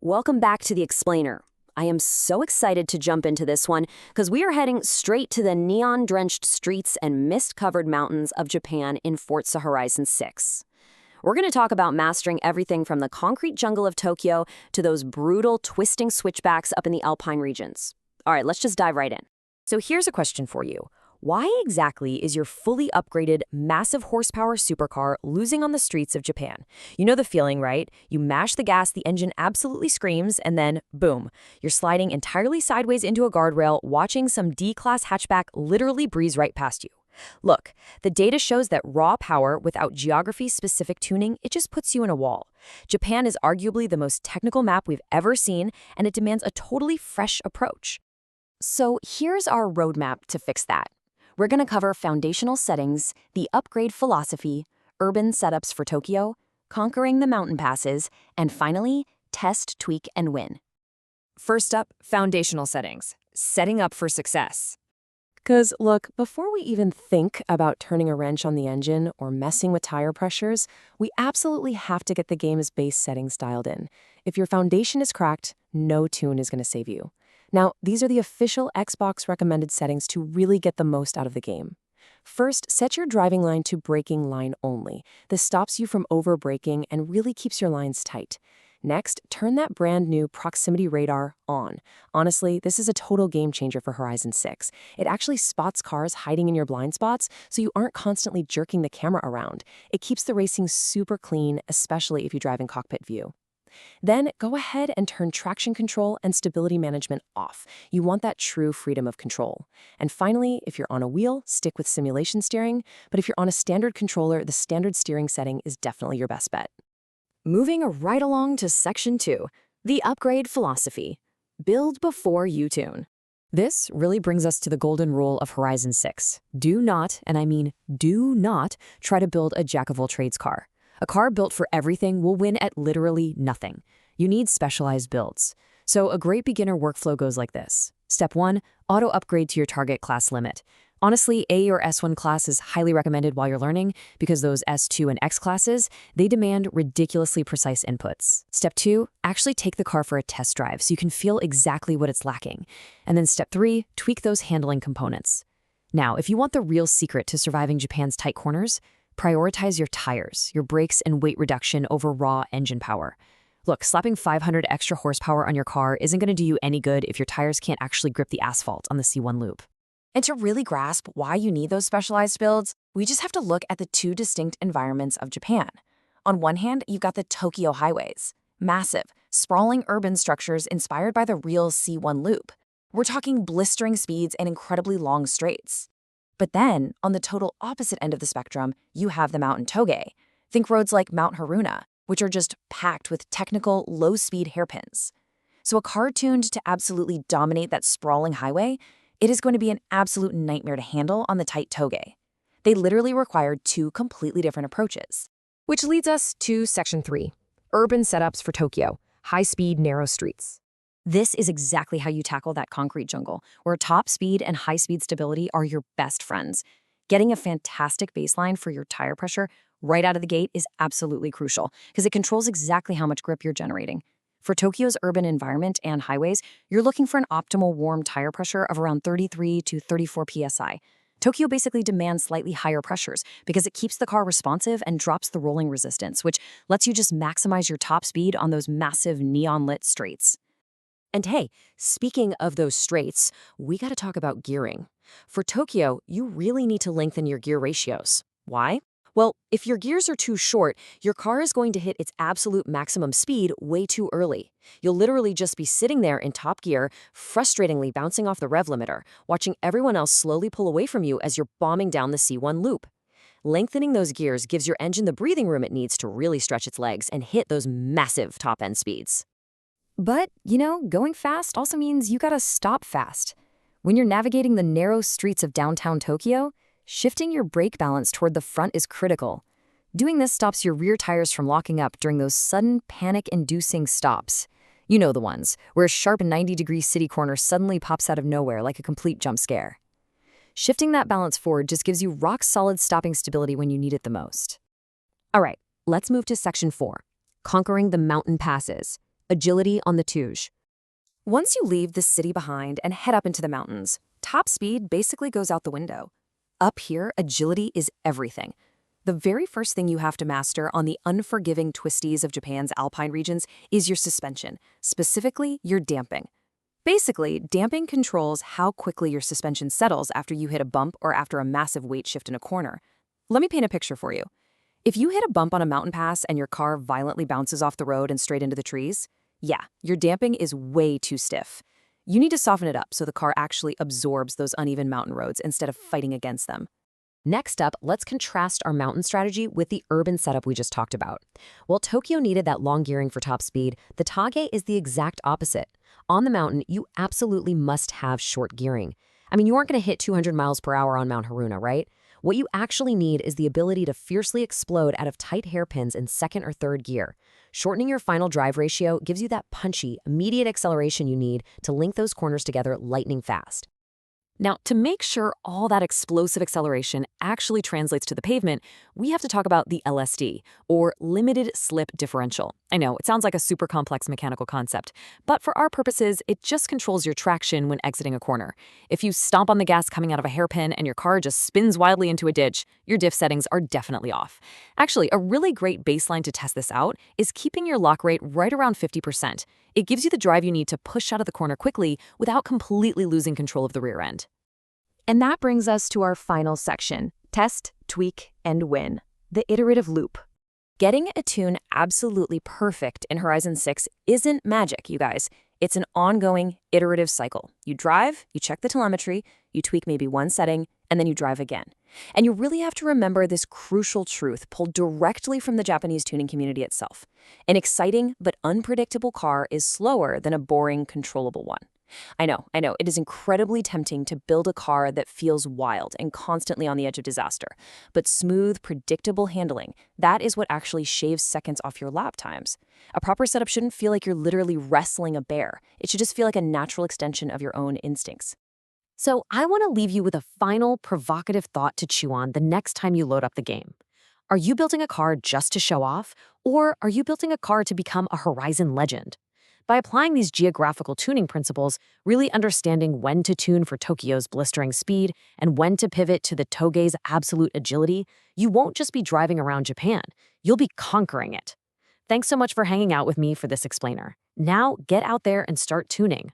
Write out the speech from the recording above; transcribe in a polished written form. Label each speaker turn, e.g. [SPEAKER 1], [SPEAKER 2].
[SPEAKER 1] Welcome back to The Explainer. I am so excited to jump into this one because we are heading straight to the neon-drenched streets and mist-covered mountains of Japan in Forza Horizon 6. We're going to talk about mastering everything from the concrete jungle of Tokyo to those brutal, twisting switchbacks up in the Alpine regions. All right, let's just dive right in. So here's a question for you. Why exactly is your fully upgraded, massive horsepower supercar losing on the streets of Japan? You know the feeling, right? You mash the gas, the engine absolutely screams, and then, boom, you're sliding entirely sideways into a guardrail, watching some D-Class hatchback literally breeze right past you. Look, the data shows that raw power without geography-specific tuning, it just puts you in a wall. Japan is arguably the most technical map we've ever seen, and it demands a totally fresh approach. So here's our roadmap to fix that. We're going to cover foundational settings, the upgrade philosophy, urban setups for Tokyo, conquering the mountain passes, and finally, test, tweak, and win.
[SPEAKER 2] First up, foundational settings. Setting up for success.
[SPEAKER 3] Because, look, before we even think about turning a wrench on the engine or messing with tire pressures, we absolutely have to get the game's base settings dialed in. If your foundation is cracked, no tune is going to save you. Now, these are the official Xbox recommended settings to really get the most out of the game. First, set your driving line to braking line only. This stops you from over-braking and really keeps your lines tight. Next, turn that brand new proximity radar on. Honestly, this is a total game changer for Horizon 6. It actually spots cars hiding in your blind spots, so you aren't constantly jerking the camera around. It keeps the racing super clean, especially if you drive in cockpit view. Then go ahead and turn traction control and stability management off. You want that true freedom of control. And finally, if you're on a wheel, stick with simulation steering. But if you're on a standard controller, the standard steering setting is definitely your best bet.
[SPEAKER 1] Moving right along to Section 2, the upgrade philosophy. Build before you tune.
[SPEAKER 2] This really brings us to the golden rule of Horizon 6. Do not, and I mean do not, try to build a jack-of-all-trades car. A car built for everything will win at literally nothing. You need specialized builds. So a great beginner workflow goes like this. Step 1, auto upgrade to your target class limit. Honestly, A or S1 class is highly recommended while you're learning because those S2 and X classes, they demand ridiculously precise inputs. Step 2, actually take the car for a test drive so you can feel exactly what it's lacking. And then step 3, tweak those handling components. Now, if you want the real secret to surviving Japan's tight corners, prioritize your tires, your brakes, and weight reduction over raw engine power. Look, slapping 500 extra horsepower on your car isn't going to do you any good if your tires can't actually grip the asphalt on the C1 loop.
[SPEAKER 4] And to really grasp why you need those specialized builds, we just have to look at the two distinct environments of Japan. On one hand, you've got the Tokyo highways, massive, sprawling urban structures inspired by the real C1 loop. We're talking blistering speeds and incredibly long straights. But then, on the total opposite end of the spectrum, you have the mountain Touge. Think roads like Mount Haruna, which are just packed with technical, low-speed hairpins. So a car tuned to absolutely dominate that sprawling highway, it is going to be an absolute nightmare to handle on the tight Touge. They literally require two completely different approaches.
[SPEAKER 2] Which leads us to Section 3, urban setups for Tokyo, high-speed, narrow streets.
[SPEAKER 1] This is exactly how you tackle that concrete jungle, where top speed and high-speed stability are your best friends. Getting a fantastic baseline for your tire pressure right out of the gate is absolutely crucial because it controls exactly how much grip you're generating. For Tokyo's urban environment and highways, you're looking for an optimal warm tire pressure of around 33 to 34 psi. Tokyo basically demands slightly higher pressures because it keeps the car responsive and drops the rolling resistance, which lets you just maximize your top speed on those massive neon-lit straights. And hey, speaking of those straights, we got to talk about gearing. For Tokyo, you really need to lengthen your gear ratios. Why? Well, if your gears are too short, your car is going to hit its absolute maximum speed way too early. You'll literally just be sitting there in top gear, frustratingly bouncing off the rev limiter, watching everyone else slowly pull away from you as you're bombing down the C1 loop. Lengthening those gears gives your engine the breathing room it needs to really stretch its legs and hit those massive top-end speeds.
[SPEAKER 2] But, going fast also means you gotta stop fast. When you're navigating the narrow streets of downtown Tokyo, shifting your brake balance toward the front is critical. Doing this stops your rear tires from locking up during those sudden, panic-inducing stops. You know the ones, where a sharp 90-degree city corner suddenly pops out of nowhere like a complete jump scare. Shifting that balance forward just gives you rock-solid stopping stability when you need it the most. All right, let's move to Section 4, conquering the mountain passes. agility on the Touge.
[SPEAKER 3] Once you leave the city behind and head up into the mountains, top speed basically goes out the window. Up here, agility is everything. The very first thing you have to master on the unforgiving twisties of Japan's alpine regions is your suspension, specifically your damping. Basically, damping controls how quickly your suspension settles after you hit a bump or after a massive weight shift in a corner. Let me paint a picture for you. If you hit a bump on a mountain pass and your car violently bounces off the road and straight into the trees, yeah, your damping is way too stiff. You need to soften it up so the car actually absorbs those uneven mountain roads instead of fighting against them.
[SPEAKER 2] Next up, let's contrast our mountain strategy with the urban setup we just talked about. While Tokyo needed that long gearing for top speed, the Touge is the exact opposite. On the mountain, you absolutely must have short gearing. I mean, you aren't going to hit 200 miles per hour on Mount Haruna, right? What you actually need is the ability to fiercely explode out of tight hairpins in second or third gear. Shortening your final drive ratio gives you that punchy, immediate acceleration you need to link those corners together lightning fast. Now, to make sure all that explosive acceleration actually translates to the pavement, we have to talk about the LSD, or limited slip differential. I know, it sounds like a super complex mechanical concept, but for our purposes, it just controls your traction when exiting a corner. If you stomp on the gas coming out of a hairpin and your car just spins wildly into a ditch, your diff settings are definitely off. Actually, a really great baseline to test this out is keeping your lock rate right around 50%. It gives you the drive you need to push out of the corner quickly without completely losing control of the rear end.
[SPEAKER 3] And that brings us to our final section, test, tweak, and win, the iterative loop. Getting a tune absolutely perfect in Horizon 6 isn't magic, you guys. It's an ongoing, iterative cycle. You drive, you check the telemetry, you tweak maybe one setting, and then you drive again. And you really have to remember this crucial truth pulled directly from the Japanese tuning community itself. An exciting but unpredictable car is slower than a boring, controllable one. I know, it is incredibly tempting to build a car that feels wild and constantly on the edge of disaster. But smooth, predictable handling, that is what actually shaves seconds off your lap times. A proper setup shouldn't feel like you're literally wrestling a bear. It should just feel like a natural extension of your own instincts.
[SPEAKER 2] So I want to leave you with a final provocative thought to chew on the next time you load up the game. Are you building a car just to show off, or are you building a car to become a Horizon legend? By applying these geographical tuning principles, really understanding when to tune for Tokyo's blistering speed and when to pivot to the Touge's absolute agility, you won't just be driving around Japan, you'll be conquering it. Thanks so much for hanging out with me for this explainer. Now get out there and start tuning.